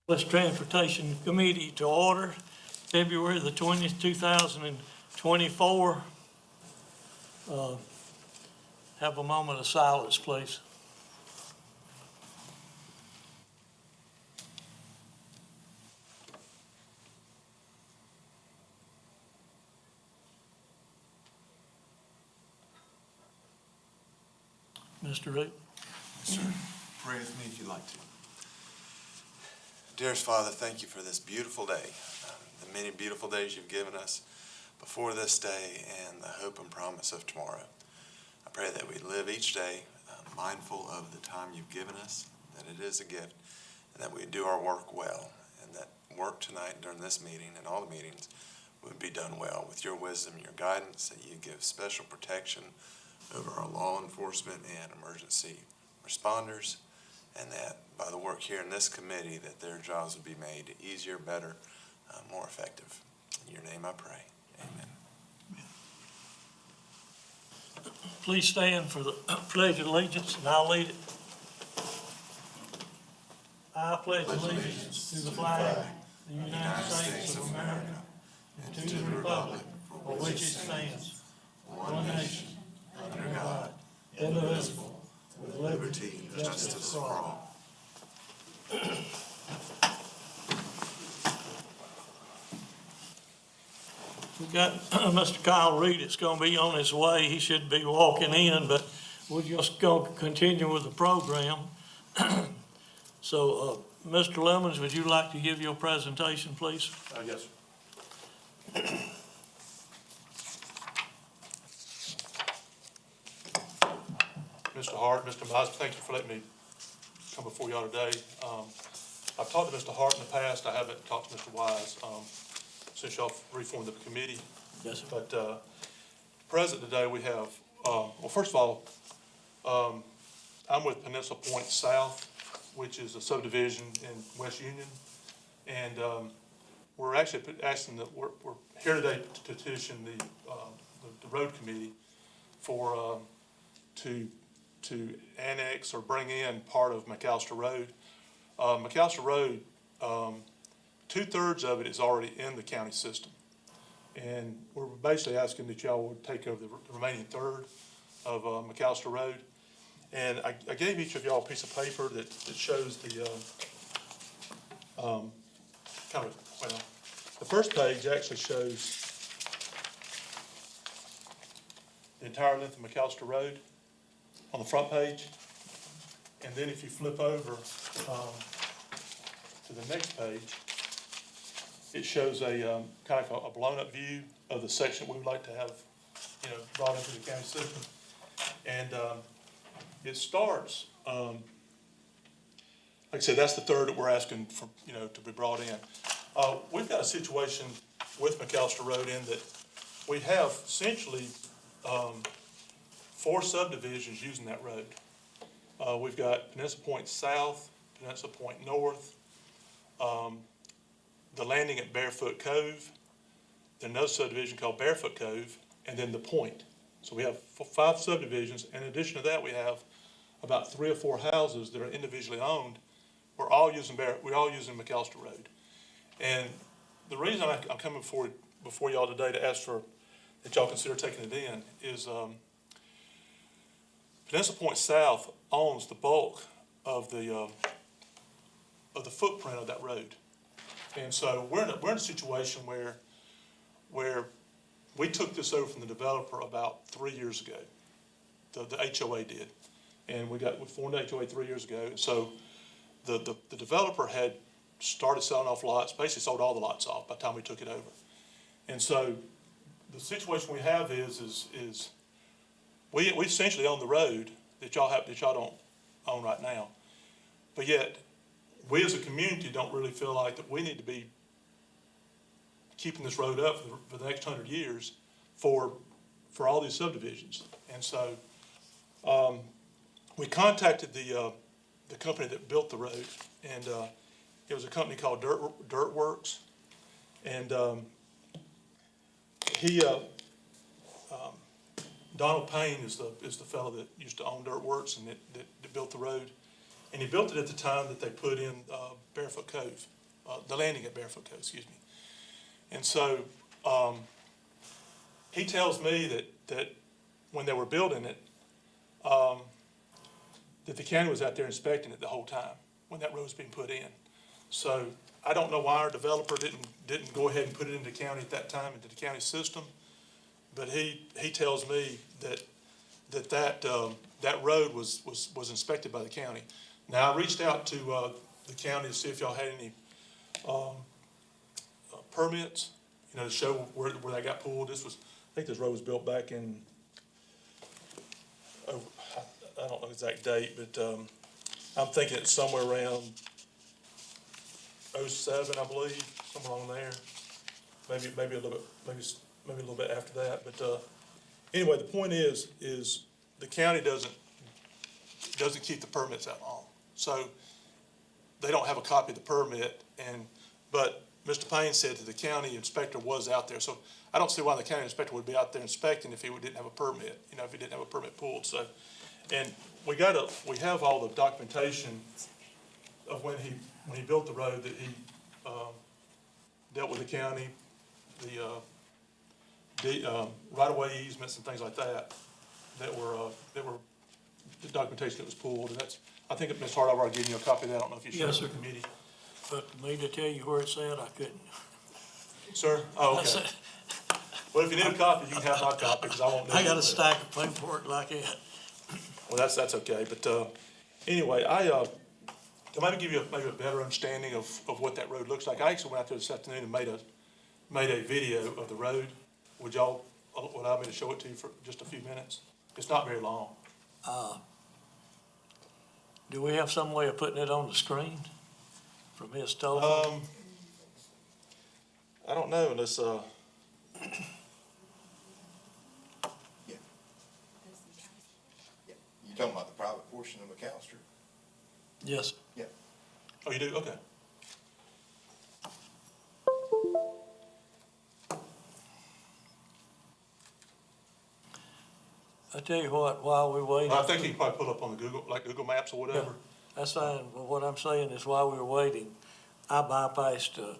West Transportation Committee to order, February the 20th, 2024. Have a moment of silence, please. Mr. Root. Sir, pray with me if you'd like to. Dearest Father, thank you for this beautiful day, the many beautiful days you've given us before this day and the hope and promise of tomorrow. I pray that we live each day mindful of the time you've given us, that it is a gift, and that we do our work well, and that work tonight during this meeting and all the meetings would be done well with your wisdom and your guidance, that you give special protection over our law enforcement and emergency responders, and that by the work here in this committee that their jobs would be made easier, better, more effective. In your name I pray. Amen. Please stand for the Pledge of Allegiance, and I'll lead it. I pledge allegiance to the flag of the United States of America and to the republic for which it stands, one nation, under God, indivisible, with liberty and justice for all. We've got Mr. Kyle Reed. It's going to be on his way. He should be walking in, but we're just going to continue with the program. So, Mr. Lemons, would you like to give your presentation, please? Yes, sir. Mr. Hart, Mr. Mize, thank you for letting me come before y'all today. I've talked to Mr. Hart in the past. I haven't talked to Mr. Wise since y'all reformed the committee. Yes, sir. But present today we have, well, first of all, I'm with Peninsula Point South, which is a subdivision in West Union. And we're actually asking that we're here today to petition the road committee for to annex or bring in part of McAllister Road. McAllister Road, 2/3 of it is already in the county system. And we're basically asking that y'all would take over the remaining third of McAllister Road. And I gave each of y'all a piece of paper that shows the the first page actually shows the entire length of McAllister Road on the front page. And then if you flip over to the next page, it shows a kind of a blown up view of the section we would like to have, brought into the county system. And it starts, like I said, that's the third that we're asking for, to be brought in. We've got a situation with McAllister Road in that we have essentially 4 subdivisions using that road. We've got Peninsula Point South, Peninsula Point North, the landing at Barefoot Cove, then another subdivision called Barefoot Cove, and then the Point. So we have 5 subdivisions. In addition to that, we have about 3 or 4 houses that are individually owned. We're all using McAllister Road. And the reason I'm coming before y'all today to ask for that y'all consider taking it in is Peninsula Point South owns the bulk of the footprint of that road. And so we're in a situation where we took this over from the developer about 3 years ago. The HOA did. And we formed the HOA 3 years ago. So the developer had started selling off lots, basically sold all the lots off by the time we took it over. And so the situation we have is we essentially own the road that y'all don't own right now. But yet, we as a community don't really feel like that we need to be keeping this road up for the next 100 years for all these subdivisions. And so we contacted the company that built the road, and it was a company called Dirtworks. And Donald Payne is the fellow that used to own Dirtworks and that built the road. And he built it at the time that they put in Barefoot Cove. the landing at Barefoot Cove, excuse me. And so, he tells me that when they were building it, that the county was out there inspecting it the whole time when that road was being put in. So I don't know why our developer didn't go ahead and put it into the county at that time, into the county system. But he tells me that road was inspected by the county. Now, I reached out to, the county to see if y'all had any, permits, you know, to show where they got pulled. I think this road was built back in, I don't know the exact date, but, I'm thinking it's somewhere around '07, I believe, somewhere along there. Maybe a little bit, maybe a little bit after that, but, anyway, the point is the county doesn't keep the permits that long. So they don't have a copy of the permit, but Mr. Payne said that the county inspector was out there. So I don't see why the county inspector would be out there inspecting if he didn't have a permit, you know, if he didn't have a permit pulled. So, and we have all the documentation of when he built the road, that he, dealt with the county, the right-of-way easements and things like that, that were the documentation that was pulled. And I think Ms. Hart, I've already given you a copy of that. I don't know if you shared Yes, it with sir. the committee. But for me to tell you where it's at, I couldn't. Sir? Oh, okay. Well, if you need a copy, you can have my copy, because I won't need it. I got a stack of paperwork like that. Well, that's okay, but, anyway, to maybe give you maybe a better understanding of what that road looks like, I actually went out there this afternoon and made a video of the road. Would y'all allow me to show it to you for just a few minutes? It's not very long. Do we have some way of putting it on the screen from his telephone? I don't know unless, Yeah. You talking about the private portion of McAllister? Yes. Yeah. oh, you do? Okay. I tell you what, while we're waiting. I think you can probably pull up on the Google Maps or whatever. That's fine, but what I'm saying is while we were waiting, I bypassed a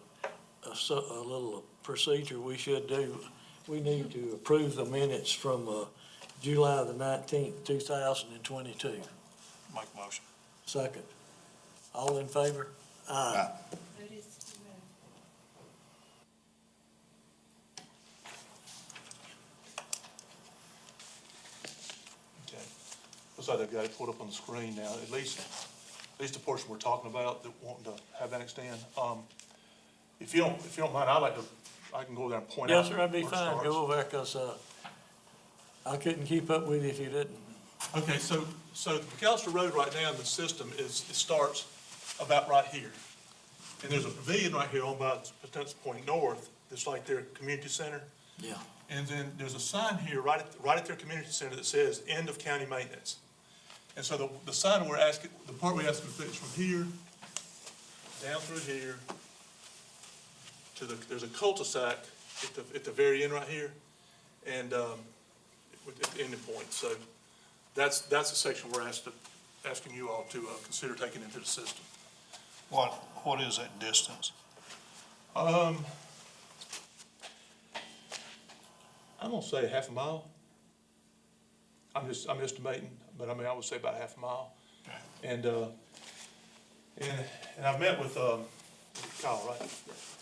little procedure we should do. We need to approve the minutes from, July the 19th, 2022. Make a motion. Second. All in favor? Aye. Okay. Looks like they've got it pulled up on the screen now, at least the portion we're talking about, that wanting to have that extend. If you don't mind, I can go over there and point out. Yes, sir, that'd be where it fine. starts. Go over there, 'cause, I couldn't keep up with you if you didn't. Okay, so the McAllister Road right now in the system it starts about right here. And there's a pavilion right here owned by Potential Point North, that's like their community center. Yeah. And then there's a sign here right at their community center that says, "End of county maintenance." And so the sign the part we're asking to fix from here, down through here, there's a cul-de-sac at the very end right here, and, at the ending point. So that's the section we're asking you all to, consider taking into the system. What is that distance? I'm gonna say half a mile. I'm estimating, but I mean, I would say about half a mile. Okay. And I've met with, Kyle, right?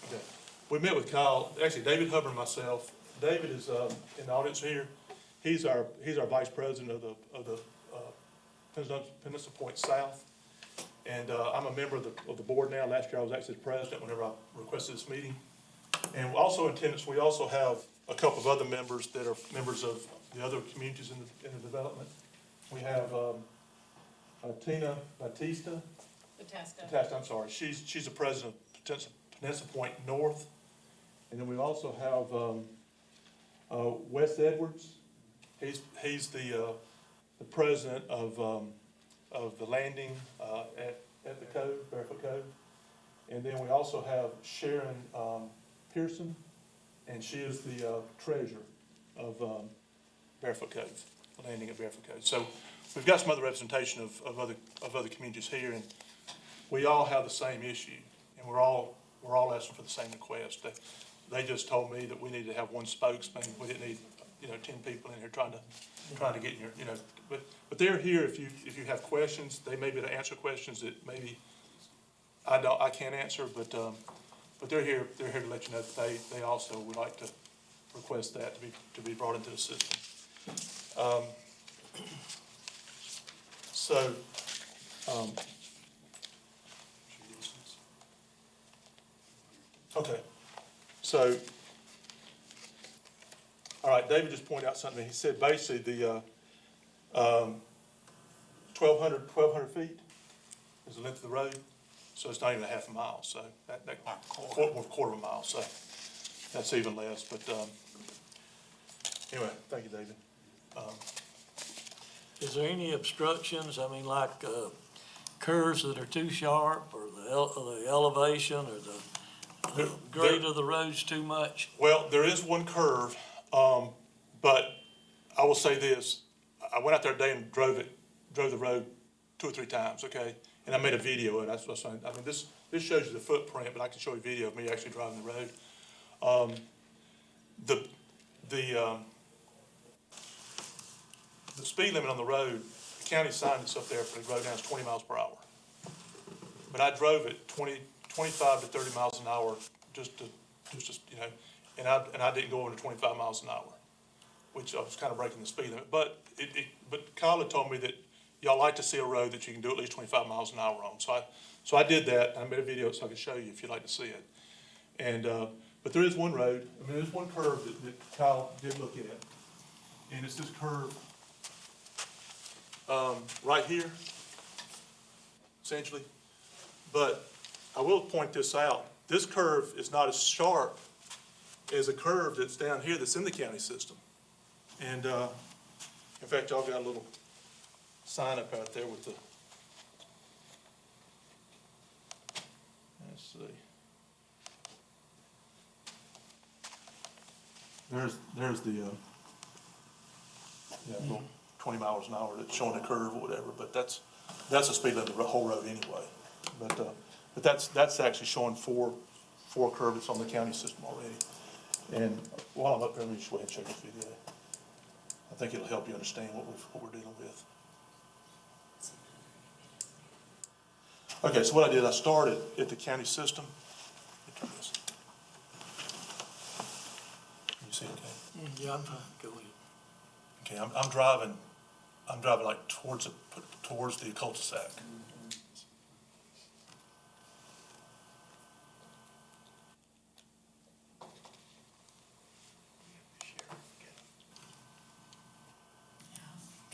Okay. We met with Kyle, actually David Hubbard and myself. David is, in the audience here. He's our vice president of the Peninsula Point South. And, I'm a member of the board now. Last year I was actually the president whenever I requested this meeting. And also in attendance, we also have a couple of other members that are members of the other communities in the development. We have, Tina Batista, I'm sorry, she's the president of Peninsula Point North. And then we also have, Wes Edwards. He's the president of the landing, at the Cove, Barefoot Cove. And then we also have Sharon, Pearson, and she is the, treasurer of, Barefoot Cove, the landing at Barefoot Cove. So we've got some other representation of other communities here, and we all have the same issue, and we're all we're all asking for the same request. They just told me that we needed to have one spokesman. We didn't need, 10 people in here trying to get in here, but they're here if you have questions. They may be able to answer questions that maybe I can't answer, but they're here to let you know that they also would like to request that to be brought into the system. Okay, so, all right, David just pointed out something. He said basically the 1,200 feet is the length of the road, so it's not even a half a mile, so quarter of a mile, so that's even less, but, anyway, thank you, David. Is there any obstructions, I mean, like, curves that are too sharp, or the elevation, or the grade of the road's too much? Well, there is one curve, but I will say this, I went out there today and drove the road 2 or 3 times, okay? And I made a video, and that's what I'm saying. I mean, this shows you the footprint, but I can show you a video of me actually driving the road. The speed limit on the road, the county signed this up there for the road now is 20 miles per hour. But I drove it 25 to 30 miles an hour, and I didn't go over to 25 miles an hour, which I was kind of breaking the speed limit. But Kyle had told me that y'all like to see a road that you can do at least 25 miles an hour on. So I did that, and I made a video so I could show you if you'd like to see it. And, but there is one road, I mean, there's one curve that Kyle did look at, and it's this curve, right here, essentially. But I will point this out. This curve is not as sharp as a curve that's down here that's in the county system. And, in fact, y'all got a little sign up out there with the, let's see. There's the, little 20 miles an hour that's showing a curve or whatever, but that's the speed limit of the whole road anyway. But that's actually showing four curves that's on the county system already. And while I'm up there, let me just go ahead and check this video. I think it'll help you understand what we're dealing with. Okay, so what I did, I started at the county system. Let me turn this. Can you see it, okay? Yeah, I'm fine, go ahead. Okay, I'm driving like towards the cul-de-sac.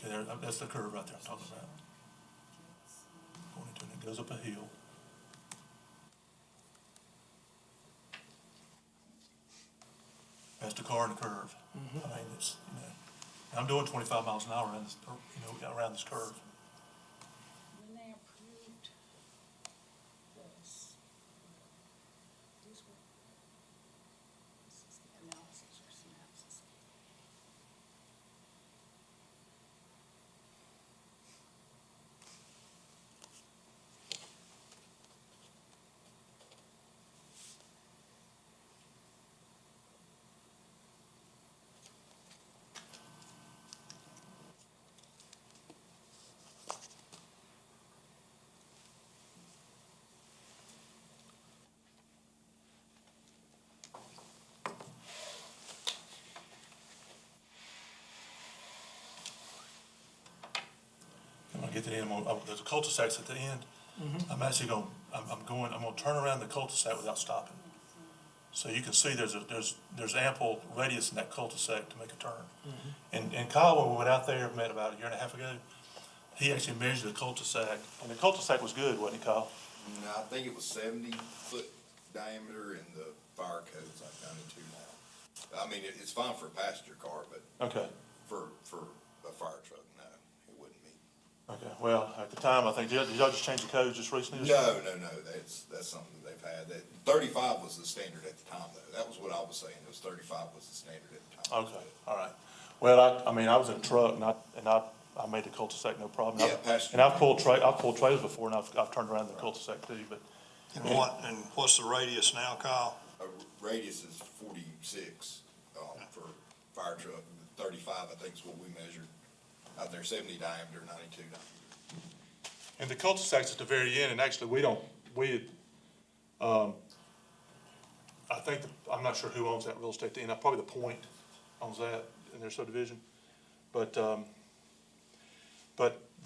Okay, that's the curve right there I'm talking about. Going into it, it goes up a hill. That's the car and the curve. I mean, it's, and I'm doing 25 miles an hour around this, around this curve. When they approved this, these were, this is the analysis or synopsis. I'm gonna get to the end, there's a cul-de-sacs at the end. I'm actually I'm gonna turn around the cul-de-sac without stopping. So you can see there's ample radius in that cul-de-sac to make a turn. And Kyle, when we went out there, met about a year and a half ago, he actually measured the cul-de-sac, and the cul-de-sac was good, wasn't it, Kyle? No, I think it was 70-foot diameter, and the fire code's like 92 now. I mean, it's fine for a passenger car, but Okay. for a fire truck, no, it wouldn't meet. Okay, well, at the time, I think, did y'all just change the codes just recently? No, that's something they've had. That 35 was the standard at the time, though. That was what I was saying, it was 35 was the standard at the time. Okay, all right. Well, I mean, I was in a truck, and I made the cul-de-sac no problem. Yeah, passenger. And I've pulled trailers before, and I've turned around the cul-de-sac too, but And what's the radius now, Kyle? Radius is 46, for fire truck, 35, I think is what we measured out there, 70 diameter, 92 diameter. And the cul-de-sac's at the very end, and actually, I think, I'm not sure who owns that real estate at the end, probably the Point owns that in their subdivision. But the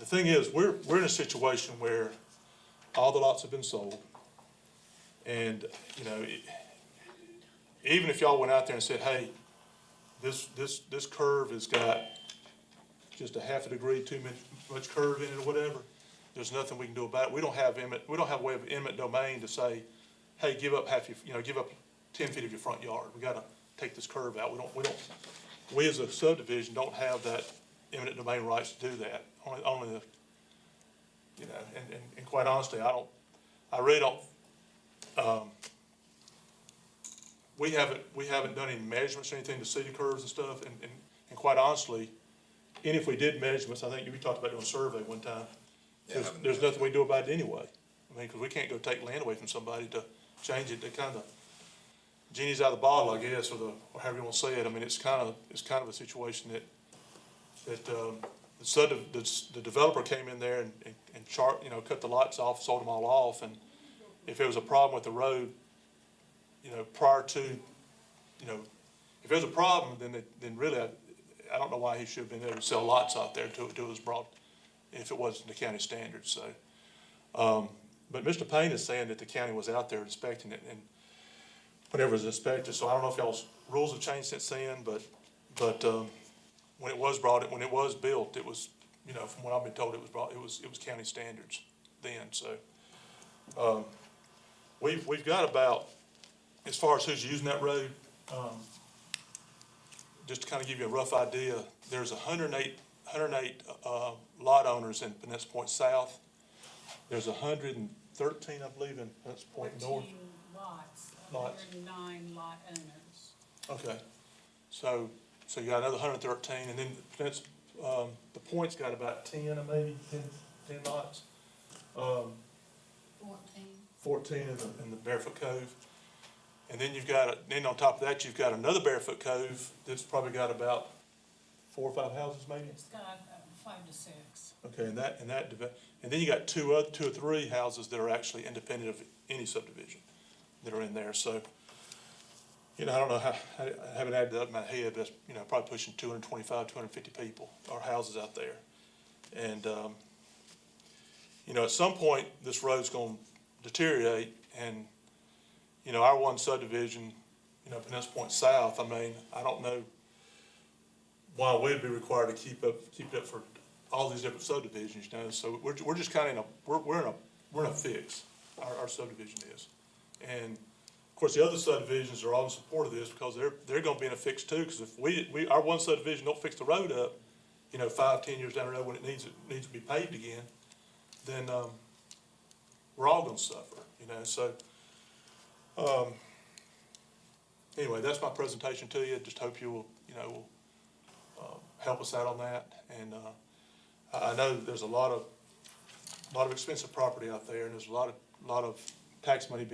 thing is, we're in a situation where all the lots have been sold. And, you know, even if y'all went out there and said, hey, this curve has got just a half a degree too much curve in it or whatever, there's nothing we can do about it. We don't have a way of eminent domain to say, hey, give up give up 10 feet of your front yard. We gotta take this curve out. We as a subdivision don't have that eminent domain rights to do that. Only the, you know, and quite honestly, I really don't, we haven't done any measurements or anything to see the curves and stuff, and quite honestly, and if we did measurements, I think we talked about doing a survey one time. There's nothing we can do about it anyway. I mean, because we can't go take land away from somebody to change it, to kind of, genie's out of the bottle, I guess, or however you want to say it. I mean, it's kind of a situation that the developer came in there and cut the lots off, sold them all off, and if there was a problem with the road, prior to, if there's a problem, then really, I don't know why he should have been able to sell lots out there until it was brought, if it wasn't the county standards, so. But Mr. Payne is saying that the county was out there inspecting it, and whenever it was inspected, so I don't know if y'all's rules have changed since then, but when it was built, it was, from what I've been told, it was county standards then, so. We've got about, as far as who's using that road, just to kind of give you a rough idea, there's 108 lot owners in Panessa Point South. There's 113, I believe, in Panessa Point North. 14 lots, Lots. 109 lot owners. Okay, so you got another 113, and then Panessa, the Point's got about 10, or maybe 10 lots. 14. 14 in the Barefoot Cove. And then then on top of that, you've got another Barefoot Cove that's probably got about 4 or 5 houses maybe. It's got 5 to 6. Okay, and then you got two or three houses that are actually independent of any subdivision that are in there. So, I don't know how, I haven't added that up in my head, but that's, probably pushing 225, 250 people or houses out there. And, at some point, this road's gonna deteriorate, and, our one subdivision, Panessa Point South, I mean, I don't know why we'd be required to keep it up for all these different subdivisions, so we're just kind of we're in a fix, our subdivision is. And of course, the other subdivisions are all in support of this because they're gonna be in a fix too, because if our one subdivision don't fix the road up, 5, 10 years down the road when it needs to be paved again, then, we're all gonna suffer, so. Anyway, that's my presentation to you. Just hope you will, help us out on that. And, I know there's a lot of expensive property out there, and there's a lot of tax money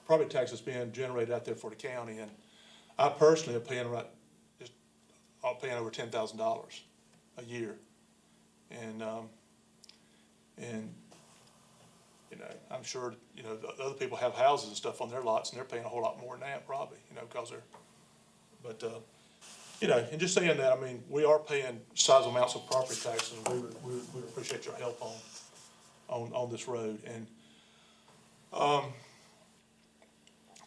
property taxes being generated out there for the county. And I personally am paying over $10,000 a year. And I'm sure, the other people have houses and stuff on their lots, and they're paying a whole lot more than that probably, because and just saying that, I mean, we are paying sizable amounts of property taxes, and we would appreciate your help on this road. And,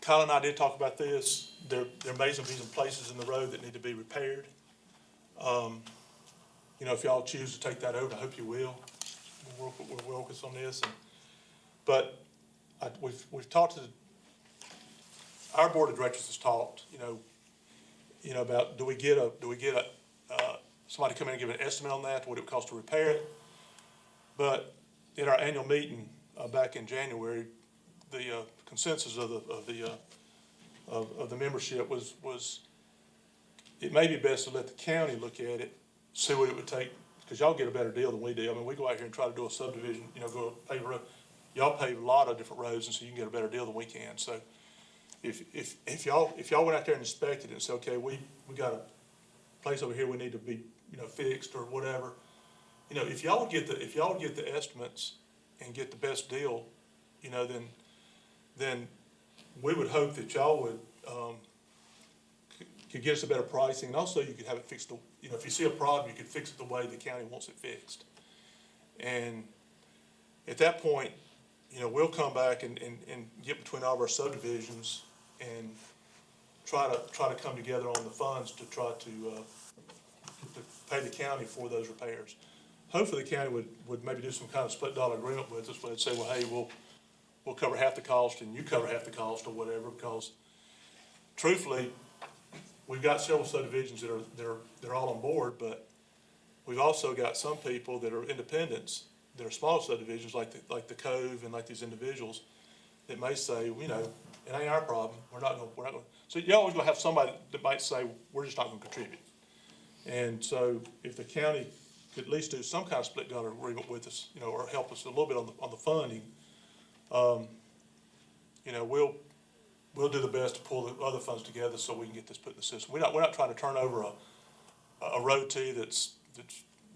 Kyle and I did talk about this. There may be some places in the road that need to be repaired. If y'all choose to take that over, I hope you will. We'll focus on this. But we've talked to, our board of directors has talked, about do we get somebody come in and give an estimate on that, what it would cost to repair it? But in our annual meeting back in January, the consensus of the membership was it may be best to let the county look at it, see what it would take, because y'all get a better deal than we do. I mean, we go out here and try to do a subdivision, go pave a road. y'all pave a lot of different roads, and so you can get a better deal than we can. So if y'all went out there and inspected it and said, okay, we got a place over here we need to be, fixed or whatever, if y'all would get the estimates and get the best deal, then we would hope that y'all would, could get us a better pricing, and also you could have it fixed, if you see a problem, you could fix it the way the county wants it fixed. And at that point, we'll come back and get between all of our subdivisions and try to come together on the funds to try to pay the county for those repairs. Hopefully the county would maybe do some kind of split dollar agreement with us, where they'd say, well, hey, we'll cover half the cost and you cover half the cost or whatever, because truthfully, we've got several subdivisions that they're all on board, but we've also got some people that are independents, that are smaller subdivisions like the Cove and like these individuals that may say, it ain't our problem. We're not gonna. So you're always gonna have somebody that might say, we're just not gonna contribute. And so if the county could at least do some kind of split dollar agreement with us, or help us a little bit on the funding, we'll do the best to pull the other funds together so we can get this put in the system. We're not trying to turn over a road to you that's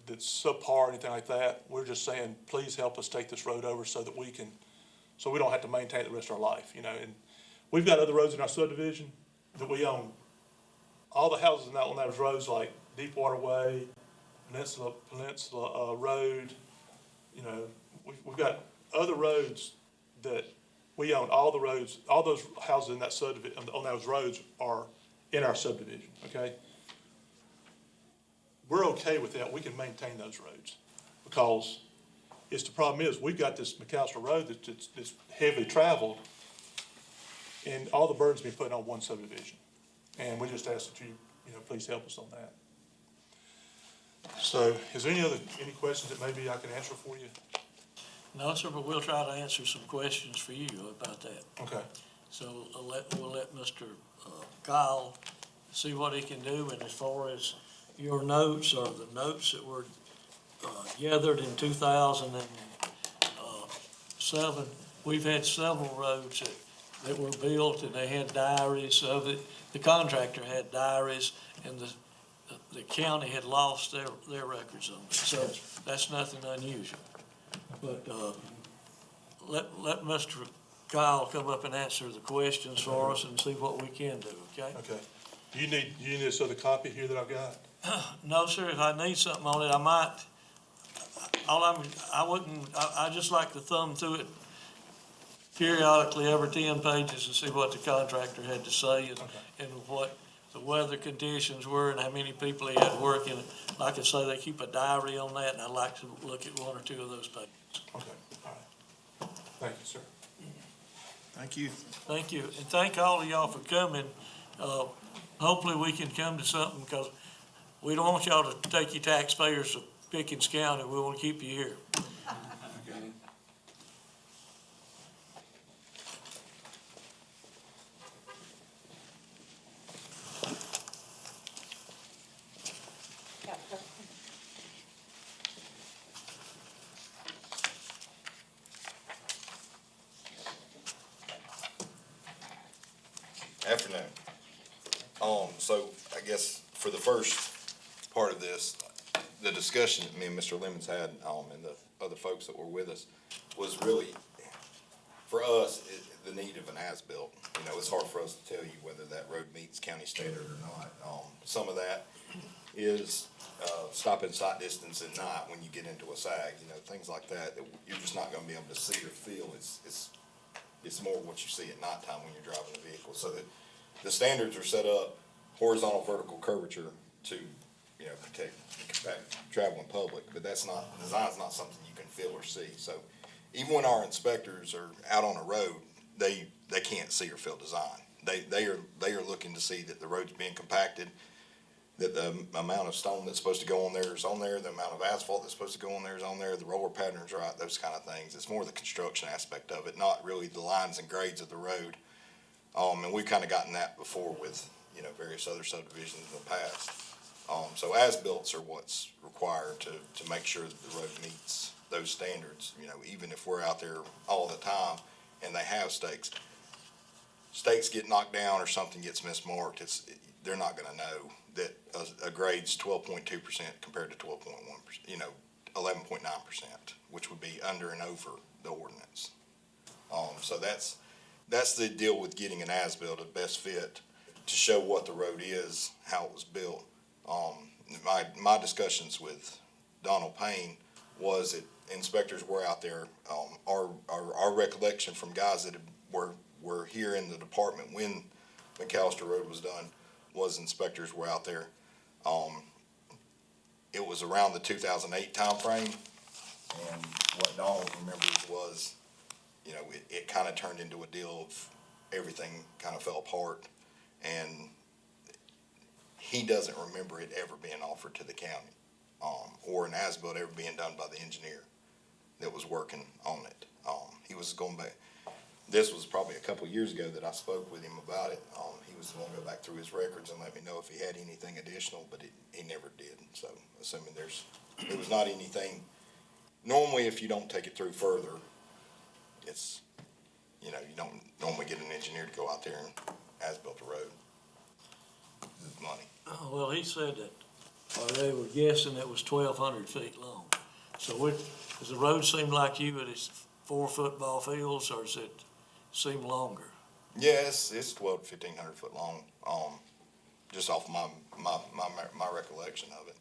subpar or anything like that. We're just saying, please help us take this road over so that we don't have to maintain it the rest of our life, And we've got other roads in our subdivision that we own. All the houses on those roads, like Deepwater Way, Peninsula Road, we've got other roads that we own. All the roads, all those houses in that subdivision, on those roads are in our subdivision, okay? We're okay with that. We can maintain those roads because the problem is we've got this McAllister Road that's heavily traveled, and all the burden's been put on one subdivision. And we just ask that you, please help us on that. So is there any questions that maybe I can answer for you? No, sir, but we'll try to answer some questions for you about that. Okay. So we'll let Mr. Kyle see what he can do, and as far as your notes or the notes that were gathered in 2007, we've had several roads that were built and they had diaries of it. The contractor had diaries, and the county had lost their records on it. So that's nothing unusual. But let Mr. Kyle come up and answer the questions for us and see what we can do, okay? Okay. Do you need this other copy here that I've got? No, sir, if I need something on it, I might. I just like to thumb through it periodically every 10 pages and see what the contractor had to say and what the weather conditions were and how many people he had working. Like I say, they keep a diary on that, and I'd like to look at one or two of those pages. Okay, all right. Thank you, sir. Thank you. Thank you, and thank all of y'all for coming. Hopefully we can come to something, because we don't want y'all to take your taxpayers to Pickens County. We want to keep you here. Afternoon. So I guess for the first part of this, the discussion that me and Mr. Lemons had, and the other folks that were with us, was really, for us, the need of an as-built. It's hard for us to tell you whether that road meets county standard or not. Some of that is, stop in sight distance at night when you get into a sag, things like that you're just not gonna be able to see or feel. It's more what you see at nighttime when you're driving the vehicle. So that the standards are set up horizontal, vertical curvature to, protect traveling public, but design's not something you can feel or see. So even when our inspectors are out on a road, they can't see or feel design. They are looking to see that the road's being compacted, that the amount of stone that's supposed to go on there is on there, the amount of asphalt that's supposed to go on there is on there, the roller pattern's right, those kind of things. It's more the construction aspect of it, not really the lines and grades of the road. And we've kind of gotten that before with, various other subdivisions in the past. So as-bills are what's required to make sure that the road meets those standards, you know, even if we're out there all the time and they have stakes. Stakes get knocked down or something gets mismarked, they're not gonna know that a grade's 12.2% compared to 12.1%, you know, 11.9%, which would be under and over the ordinance. So that's the deal with getting an as-built, a best fit, to show what the road is, how it was built. My discussions with Donald Payne was that inspectors were out there. Our recollection from guys that were here in the department when McAllister Road was done was inspectors were out there. It was around the 2008 timeframe, and what Donald remembers was, you know, it kind of turned into a deal of everything kind of fell apart, and he doesn't remember it ever being offered to the county, or an as-built ever being done by the engineer that was working on it. He was going back, this was probably a couple of years ago that I spoke with him about it. He was going to go back through his records and let me know if he had anything additional, but he never did. So assuming there was not anything, normally if you don't take it through further, it's, you know, you don't normally get an engineer to go out there and as-built a road. It's money. Oh, well, he said that, or they were guessing it was 1,200 feet long. So does the road seem like you, that it's 4 football fields, or does it seem longer? Yeah, it's 1,200 to 1,500 foot long, just off my recollection of it.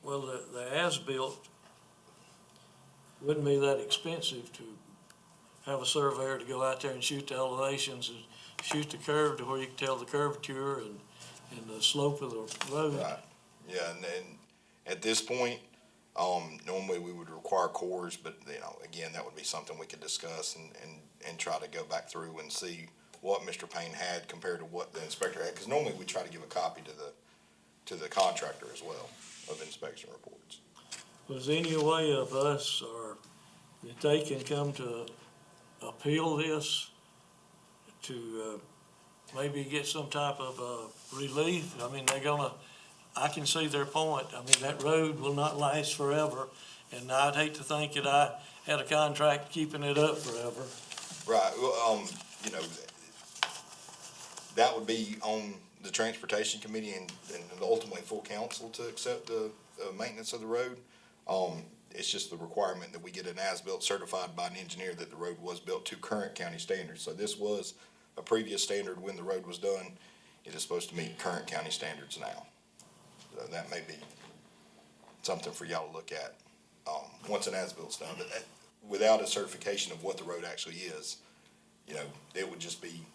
Well, the as-built wouldn't be that expensive to have a surveyor to go out there and shoot the elevations and shoot the curve to where you can tell the curvature and the slope of the road. Right, yeah, and then at this point, normally we would require cores, but, you know, again, that would be something we could discuss and try to go back through and see what Mr. Payne had compared to what the inspector had, because normally we try to give a copy to the contractor as well of inspection reports. Was any way of us, or that they can come to appeal this to maybe get some type of relief? I mean, I can see their point. I mean, that road will not last forever, and I'd hate to think that I had a contract keeping it up forever. Right, well, you know, that would be on the transportation committee and ultimately full council to accept the maintenance of the road. It's just the requirement that we get an as-built certified by an engineer that the road was built to current county standards. So this was a previous standard when the road was done. It is supposed to meet current county standards now. So that may be something for y'all to look at, once an as-bilt's done. But without a certification of what the road actually is, you know, it would just be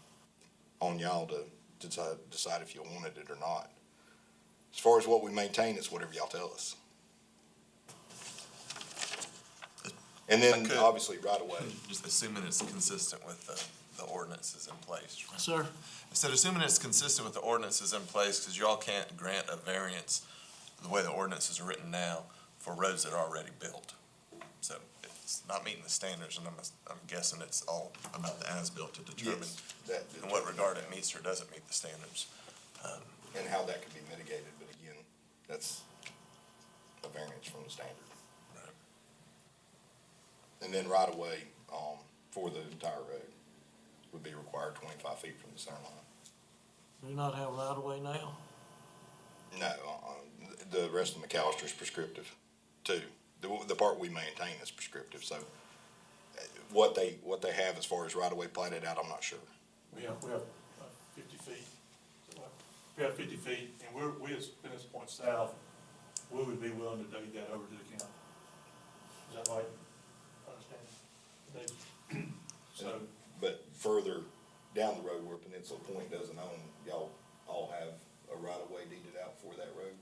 on y'all to decide if you wanted it or not. As far as what we maintain, it's whatever y'all tell us. And then, Okay. obviously, right away. Just assuming it's consistent with the ordinances in place. Sir? I said, assuming it's consistent with the ordinances in place, because y'all can't grant a variance the way the ordinances are written now for roads that are already built. So it's not meeting the standards, and I'm guessing it's all about the as-built to determine Yes, in what regard it meets or doesn't meet the standards. and how that could be mitigated, but again, that's a variance from the standard. Right. And then right away, for the entire road would be required 25 feet from the center line. Do not have right of way now? No, the rest of McAllister's prescriptive too. The part we maintain is prescriptive, so what they have as far as right of way platted out, I'm not sure. We have 50 feet. We have 50 feet, and we as Pinnace Point South, we would be willing to deed that over to the county. Is that right? Understand? So, But further down the road where Peninsula Point doesn't own, y'all all have a right of way deeded out for that road?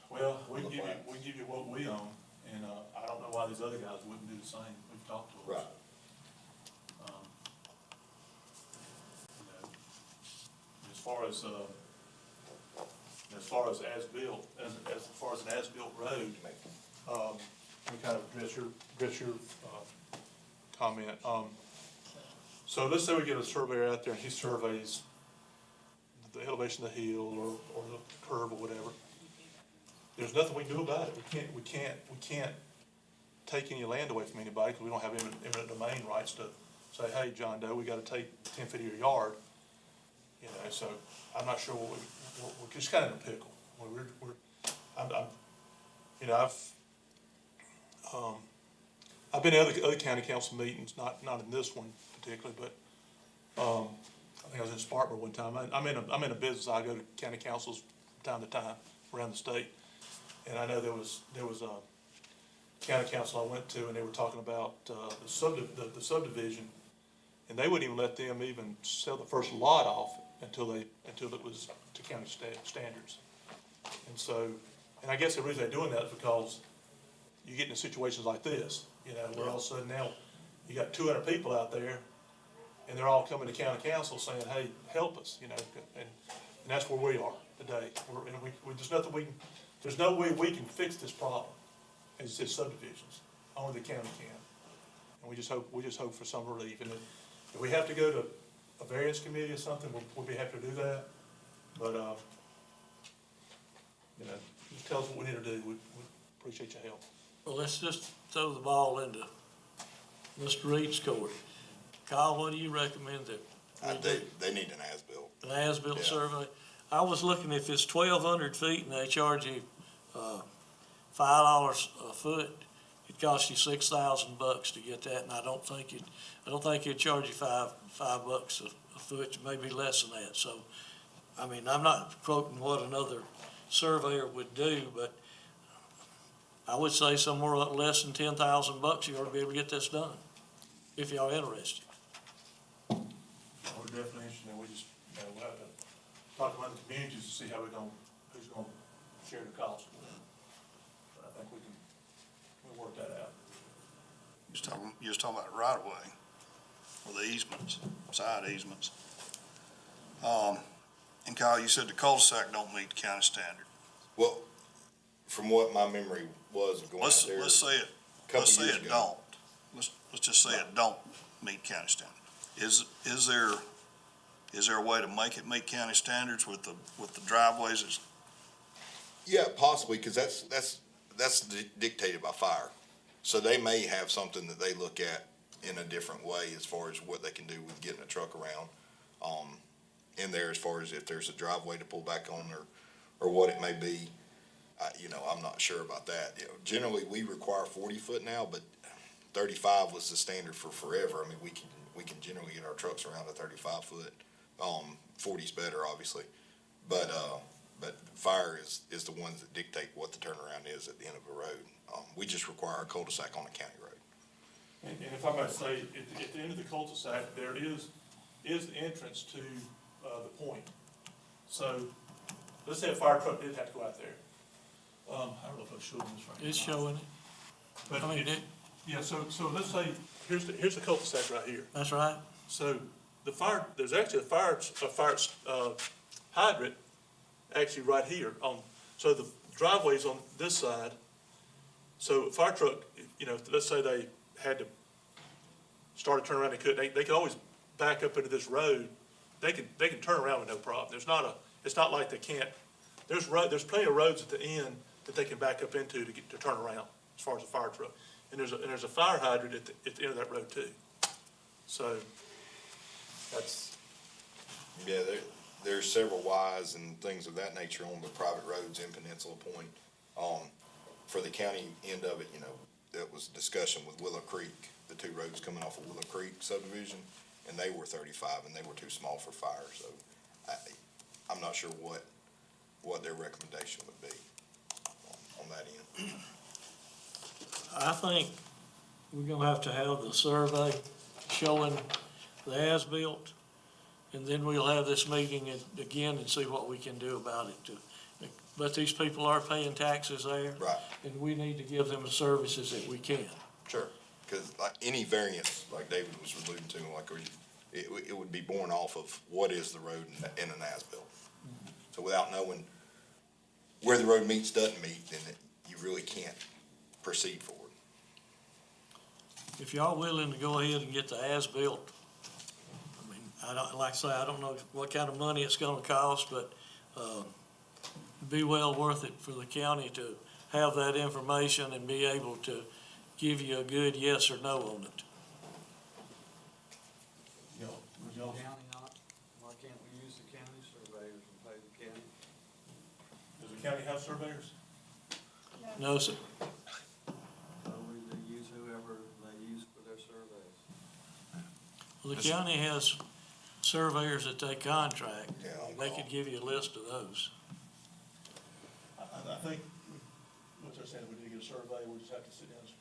well, we can give you what we own, and, I don't know why these other guys wouldn't do the same. We've talked to them. Right. You know, as far as as-built, as far as an as-built road, we kind of address your comment. So let's say we get a surveyor out there and he surveys the elevation of the hill or the curve or whatever. There's nothing we can do about it. We can't take any land away from anybody, because we don't have eminent domain rights to say, hey, John Doe, we gotta take 10 feet of your yard. You know, so I'm not sure we're just kind of in a pickle. You know, I've been to other county council meetings, not in this one particularly, but, I think I was in Spartanburg one time. I'm in a business, I go to county councils from time to time around the state. And I know there was a county council I went to, and they were talking about, the subdivision, and they wouldn't even let them even sell the first lot off until it was to county standards. And so, and I guess the reason they're doing that is because you get into situations like this, you know, where all of a sudden now you got 200 people out there, and they're all coming to county council saying, hey, help us, you know, and that's where we are today. There's no way we can fix this problem. It's just subdivisions. Only the county can. And we just hope for some relief. And if we have to go to a variance committee or something, we'll be happy to do that. But, you know, just tell us what we need to do. We appreciate your help. Well, let's just throw the ball into Mr. Reed's court. Kyle, what do you recommend that? They need an as-built. An as-built Yeah. survey? I was looking, if it's 1,200 feet and they charge you, $5 a foot, it costs you $6,000 to get that, and I don't think it'd charge you $5 a foot, maybe less than that. So, I mean, I'm not quoting what another surveyor would do, but I would say somewhere less than $10,000, you ought to be able to get this done, if y'all interested. We're definitely interested, and we just, you know, we'll have to talk about the communities to see how who's gonna share the cost. But I think we'll work that out. You was talking about the right of way, or the easements, side easements. And Kyle, you said the cul-de-sac don't meet the county standard. Well, from what my memory was of going out there. Let's say it, couple let's say years it ago. don't. Let's just say it don't meet county standard. Is there a way to make it meet county standards with the driveways? Yeah, possibly, because that's dictated by fire. So they may have something that they look at in a different way as far as what they can do with getting a truck around, in there, as far as if there's a driveway to pull back on or what it may be. You know, I'm not sure about that. You know, generally, we require 40 foot now, but 35 was the standard for forever. I mean, we can generally get our trucks around a 35 foot. 40's better, obviously, but fire is the ones that dictate what the turnaround is at the end of a road. We just require a cul-de-sac on a county road. And if I might say, at the end of the cul-de-sac, there is the entrance to, the point. So, let's say a fire truck did have to go out there. I don't know if I'm showing this right now. It's showing it. But I mean, yeah, so let's say, here's the cul-de-sac right here. that's right. So there's actually a fire hydrant actually right here so the driveway's on this side. So a fire truck, you know, let's say they had to start a turnaround, they could always back up into this road. They can turn around with no problem. It's not like they can't, there's plenty of roads at the end that they can back up into to turn around as far as a fire truck. And there's a fire hydrant at the end of that road too. So that's, Yeah, there's several Ys and things of that nature on the private roads in Peninsula Point. For the county end of it, you know, that was discussion with Willow Creek, the two roads coming off of Willow Creek subdivision, and they were 35 and they were too small for fire. So I'm not sure what their recommendation would be on that end. I think we're gonna have to have the survey showing the as-built, and then we'll have this meeting again and see what we can do about it. But these people are paying taxes there. Right. And we need to give them the services that we can. Sure, because like any variance, like David was alluding to, like it would be born off of what is the road in an as-built. So without knowing where the road meets, doesn't meet, then you really can't proceed forward. If y'all willing to go ahead and get the as-built, I mean, like I say, I don't know what kind of money it's gonna cost, but, it'd be well worth it for the county to have that information and be able to give you a good yes or no on it. County not, why can't we use the county surveyors and pay the county? Does the county have surveyors? No, sir. So we use whoever they use for their surveys. Well, the county has surveyors that they contract. Yeah, on They call. could give you a list of those. I think what they're saying, we need to get a survey, we just have to sit down as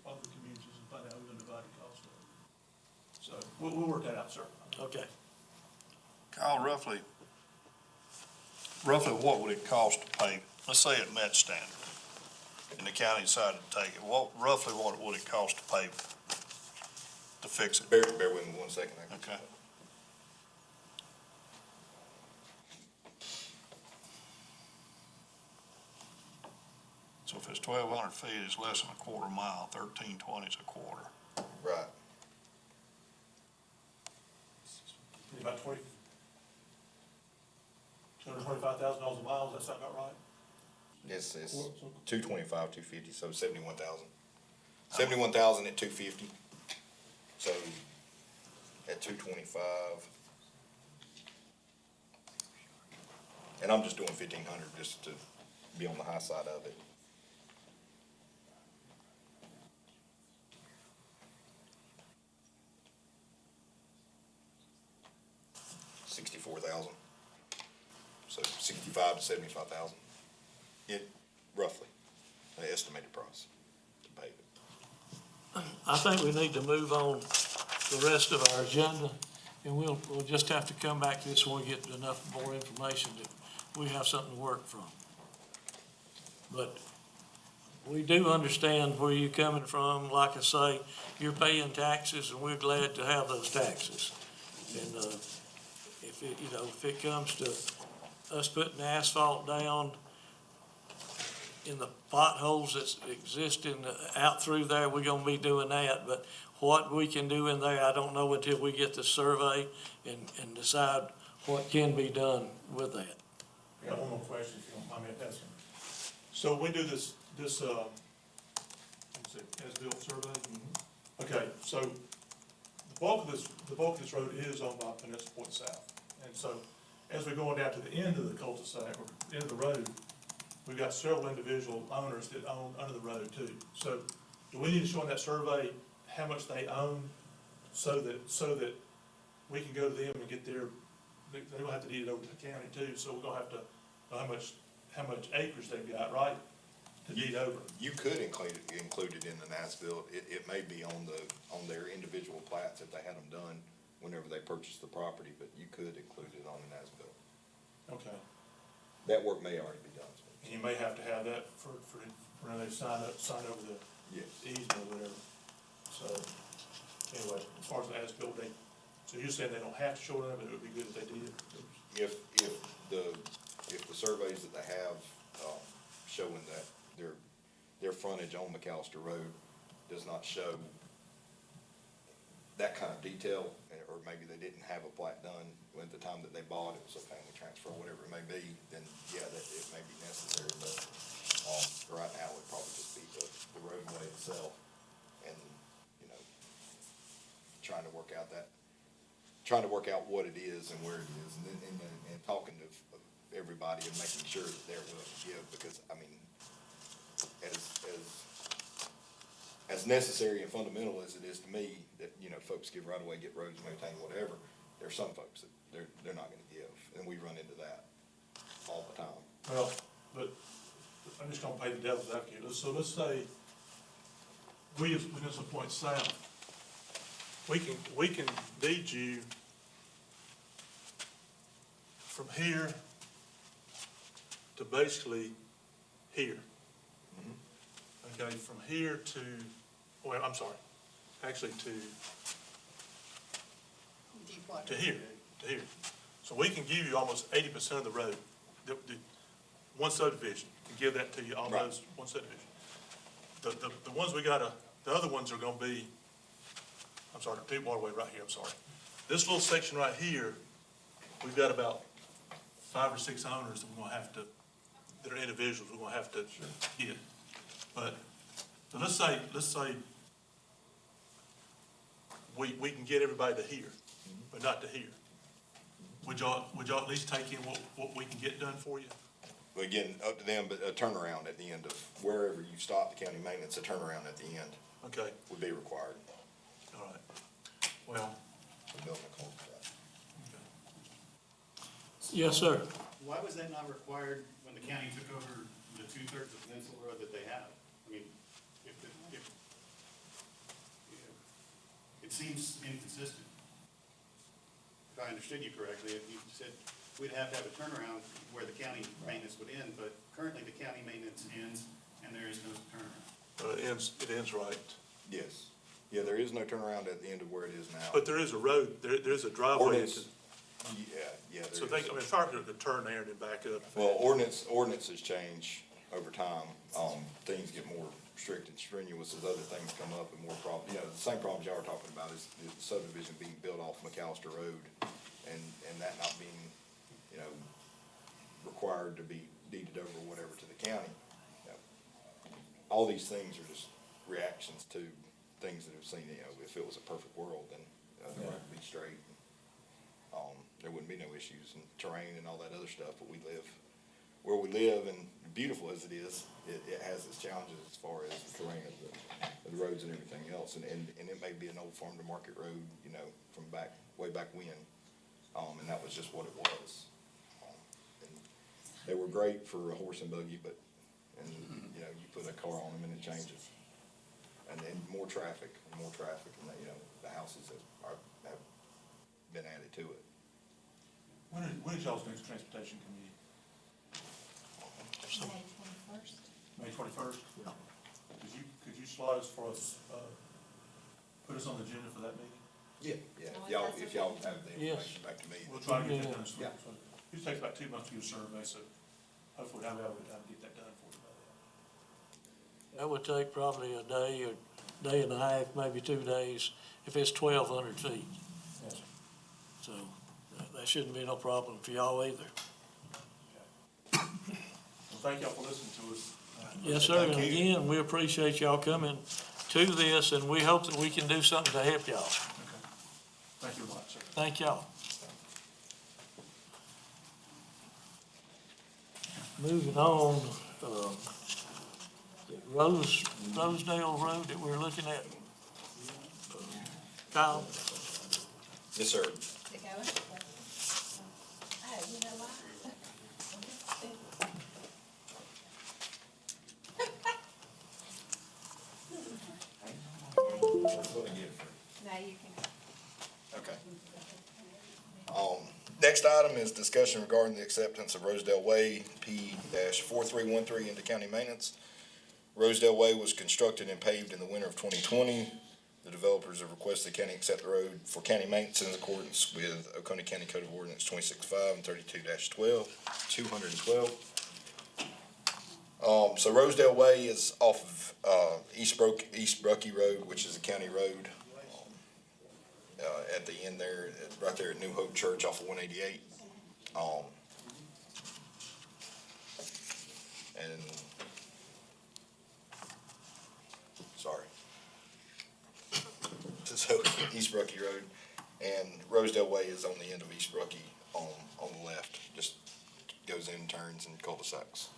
other communities and find out who's gonna divide the cost of it. So, we'll work that out, sir. Okay. Kyle, roughly what would it cost to pave? Let's say it met standard, and the county decided to take it. Roughly what would it cost to pave, to fix it? Bear with me 1 second. I can- Okay. So if it's 1,200 feet, it's less than a quarter mile, 1320 is a quarter. Right. About $225,000 a mile, does that sound about right? It's 225, 250, so 71,000. 71,000 at 250. So at 225. And I'm just doing 1,500 just to be on the high side of it. $64,000. So 65 to 75,000. It, roughly, an estimated price to pave it. I think we need to move on the rest of our agenda, and we'll just have to come back to this when we get enough more information that we have something to work from. But we do understand where you're coming from. Like I say, you're paying taxes, and we're glad to have those taxes. And, if it comes to us putting asphalt down in the potholes that exist out through there, we're gonna be doing that, but what we can do in there, I don't know until we get the survey and decide what can be done with that. I got one more question, if you don't mind me asking. So we do this, let's see, as-built survey? Okay, so the bulk of this road is owned by Peninsula Point South. And so, as we're going down to the end of the cul-de-sac, or the end of the road, we've got several individual owners that own under the road too. So, do we need to show on that survey how much they own, so that we can go to them and get their, they don't have to deed it over to the county too, so we're gonna have to know how much acres they've got, right, to deed over. You could include it in an as-built. It may be on their individual plats if they had them done whenever they purchased the property, but you could include it on an as-built. Okay. That work may already be done. And you may have to have that for when they sign over the Yes. easement or whatever. So, anyway, as far as the as-built, so you're saying they don't have to show it, but it would be good if they did? If the surveys that they have, showing that their frontage on McAllister Road does not show that kind of detail, or maybe they didn't have a plat done at the time that they bought, it was a family transfer, or whatever it may be, then yeah, that it may be necessary, but, right now it'd probably just be the roadway itself, and, trying to work out what it is and where it is, and talking to everybody and making sure that they're willing to give, because, I mean, as necessary and fundamental as it is to me, that, folks give right away, get roads maintained, whatever, there's some folks that they're not gonna give, and we run into that all the time. Well, but I'm just gonna play the devil's advocate. So let's say we as Municipal Point South, we can deed you from here to basically here. Okay, from here to, well, I'm sorry, actually to here. So we can give you almost 80% of the road, the one subdivision, can give that to you, almost one subdivision. The ones the other ones are gonna be, I'm sorry, the Pete Waterway right here, I'm sorry. This little section right here, we've got about 5 or 6 owners that we're gonna have to, that are individuals, we're gonna have to get. But So let's say we can get everybody to here, but not to here. Would y'all at least take in what we can get done for you? But again, up to them, but a turnaround at the end of wherever you stop the county maintenance, a turnaround at the end Okay, would be required. all right. Well, The building code for that. Yes, sir. Why was that not required when the county took over the 2/3 of Peninsula Road that they have? I mean, it seems inconsistent. If I understood you correctly, if you said we'd have to have a turnaround where the county maintenance would end, but currently the county maintenance ends and there is no turnaround. it ends right. Yes. Yeah, there is no turnaround at the end of where it is now. But there is a road, there's a driveway into, Ordinance. Yeah, so there they, is. I mean, fire could turn there and then back up. Well, ordinances change over time. Things get more strict and strenuous as other things come up and more problem, the same problems y'all are talking about is the subdivision being built off McAllister Road and that not being, required to be deeded over or whatever to the county. All these things are just reactions to things that have seen, if it was a perfect world, then the road would be straight. There wouldn't be no issues and terrain and all that other stuff, but we live where we live, and beautiful as it is, it has its challenges as far as the terrain of the roads and everything else, and it may be an old farm to market road, from way back when, and that was just what it was. And they were great for a horse and buggy, but, you put a car on them and it changes. And then more traffic, and, the houses have been added to it. When is y'all's next transportation committee? May 21st. May 21st? Yeah. Could you slot us for us, put us on the agenda for that meeting? Yeah, if y'all have the Yes. information back to me. We'll try to get that Yeah. done. Yeah. It usually takes about 2 months to do a survey, so hopefully I'll be able to get that done for you by then. That would take probably a day or day and a half, maybe 2 days, if it's 1,200 feet. Yes. So that shouldn't be no problem for y'all either. Well, thank y'all for listening to us. Yes, sir, and again, we appreciate y'all coming to this, and we hope that we can do something to help y'all. Okay. Thank you very much, sir. Thank y'all. Moving on, Rosedale Road that we're looking at. Kyle? Yes, sir. They going? Oh, you know what? Now you can. Okay. Next item is discussion regarding the acceptance of Rosedale Way, P-4313 into county maintenance. Rosedale Way was constructed and paved in the winter of 2020. The developers have requested the county accept the road for county maintenance in accordance with Oconee County Code of Ordinance 26.5 and 32-12, 212. So Rosedale Way is off of East Bruckey Road, which is a county road. At the end there, right there at New Hope Church off of 188. And, sorry. So East Bruckey Road and Rosedale Way is on the end of East Bruckey on the left, just goes in, turns and cul-de-sacs.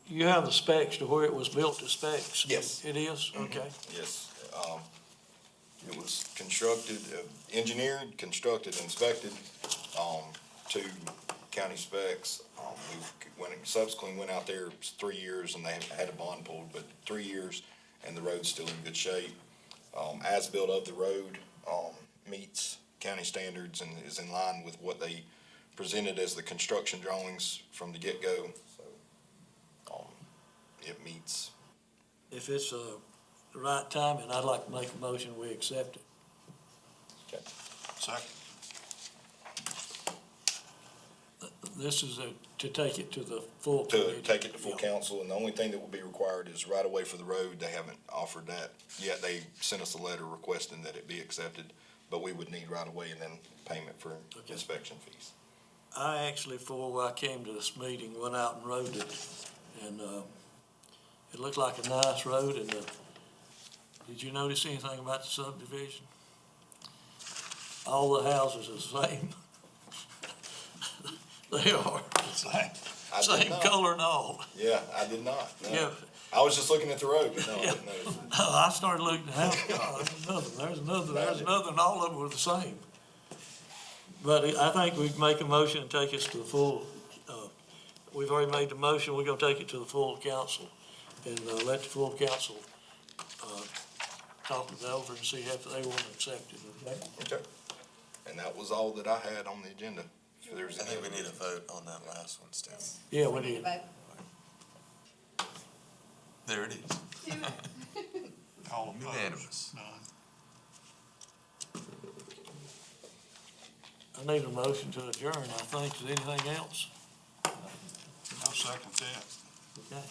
You have the specs to where it was built to specs? Yes. It is? Okay. Yes, it was constructed, engineered, constructed, inspected, to county specs. Subsequently went out there 3 years and they had a bond pulled, but 3 years and the road's still in good shape. As-built of the road, meets county standards and is in line with what they presented as the construction drawings from the get-go. So, it meets. If it's the right time, and I'd like to make a motion, we accept it. Okay. Second. This is to take it to the full To committee. take it to full Yeah. council, and the only thing that will be required is right away for the road. They haven't offered that yet. They sent us a letter requesting that it be accepted, but we would need right away and then payment for Okay. inspection fees. I actually, before I came to this meeting, went out and rode it, And, it looked like a nice road, and, did you notice anything about the subdivision? All the houses are the same. They are, I did same not. color and all. Yeah, I did not. No. Yeah. I was just looking at the road, but no, I didn't notice it. I started looking at the house, God, there's another, and all of them were the same. But I think we can make a motion and take us to the full, we've already made the motion, we're gonna take it to the full council, and, let the full council, talk it over and see if they want to accept it, okay? Okay. And that was all that I had on the agenda. If there's I think we any- need a vote on that last one still. Yeah, we did. Vote. There it is. All opposed? Unanimous. None. I need a motion to adjourn, I think. Is there anything else? I'll second that. Okay.